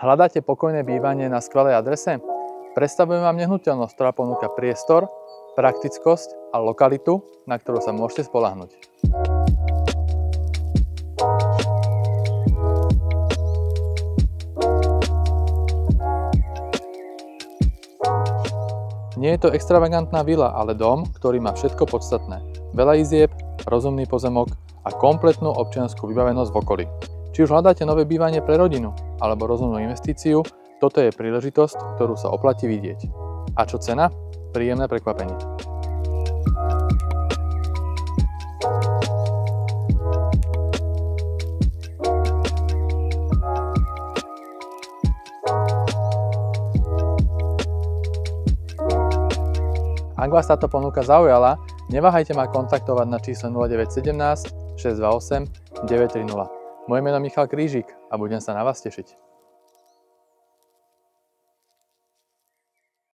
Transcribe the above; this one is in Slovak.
Hľadáte pokojné bývanie na skvelej adrese? Predstavujem vám nehnuteľnosť, ktorá ponúka priestor, praktickosť a lokalitu, na ktorú sa môžete spoľahnúť. Nie je to extravagantná vila, ale dom, ktorý má všetko podstatné. Veľa izieb, rozumný pozemok a kompletnú občiansku vybavenosť v okolí. Či už hľadáte nové bývanie pre rodinu alebo rozumnú investíciu, toto je príležitosť, ktorú sa oplatí vidieť. A čo cena? Príjemné prekvapenie. Ak vás táto ponuka zaujala, neváhajte ma kontaktovať na čísle 0917 628 930. Moje meno je Michal Krížik a budem sa na vás tešiť.